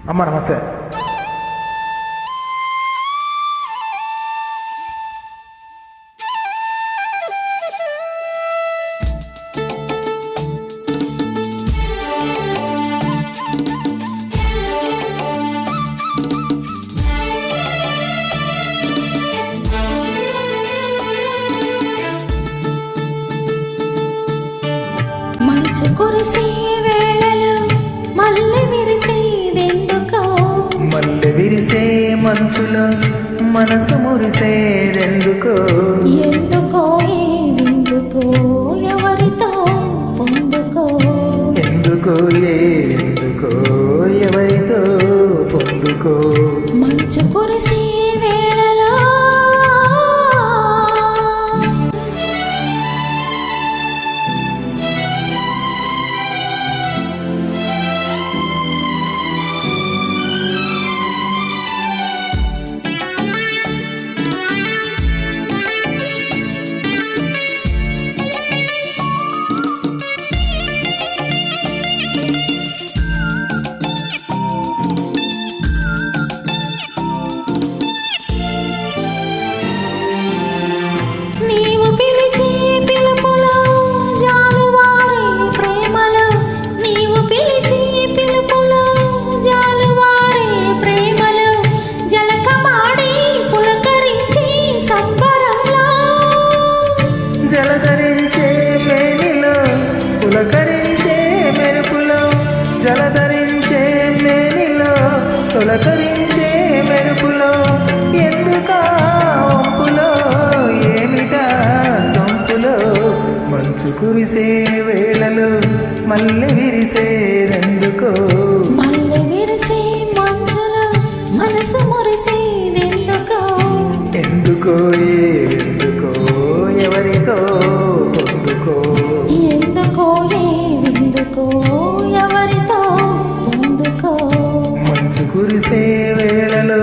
అమ్మ నమస్తే. మంచు కురిసే వేళలో మల్లె విరిసేదెందుకో, మల్లె విరిసే మంచులో మనసు మురిసేదెందుకో, ఎందుకో ఎందుకో ఎవరితో పొందుకో, ఎందుకో ఎందుకో ఎవరితో పొందుకో. మంచు కురిసే వేళలో నీవు పిలిచే పిలుపులో జాలువారే ప్రేమలో, నీవు పిలిచే పిలుపులో జాలువారే ప్రేమలో, జలకమాడి పులకరించి సంబరంలో, జలధరించే మేనిలో పులకరించే మెరుపులో, జలధరించే మేనిలో పులకరించే మెరుపులో, ఎందుకా వంపులో ఏమిటా సొంపులో. మంచు కురిసే వేళలో మల్లె విరిసేదెందుకో, మల్లె విరిసే మంచులో మనసు మురిసేదెందుకో, ఎందుకో ఎందుకో ఎవరితో పొందుకో. ఎందుకో ఎందుకో ఎవరితో పొందుకో. మంచు కురిసే వేళలో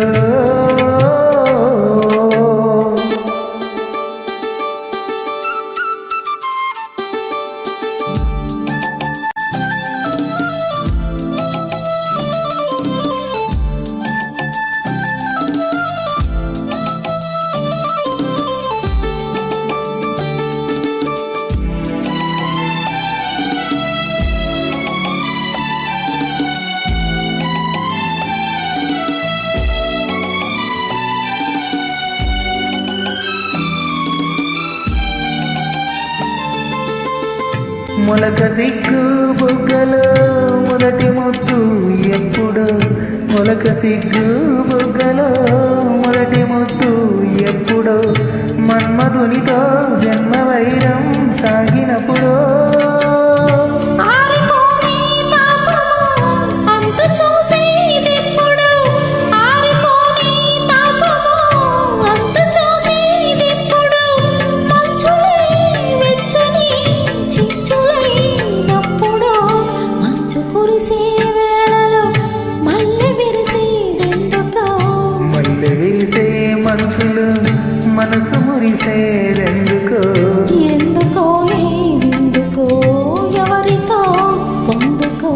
మొలక సిగ్గు బుగ్గలో మొదటి ముద్దు ఎప్పుడు, మొలక సిగ్గు బుగ్గలో మొదటి ముద్దు ఎప్పుడు, మన్మధునితో జన్మ వైరం సాగినప్పుడు, ఆరిపోని తాపము అంతు చూసేదెప్పుడు, ఆరిపోని తాపము అంతు చూసేదెప్పుడు, మంచులై వెచ్చని చిచ్చులైనప్పుడు, మంచు కురిసే వేళలో మల్లె విరిసేదెందుకో, మల్లె విరిసే మంచులు మనసు మురిసేదెందుకో, ఎందుకో ఎందుకో ఎవరితో పొందుకో.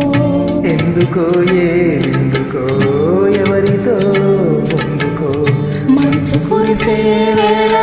ఎందుకో ఎందుకో ఎవరితో పొందుకో. మంచు కురిసే వేళ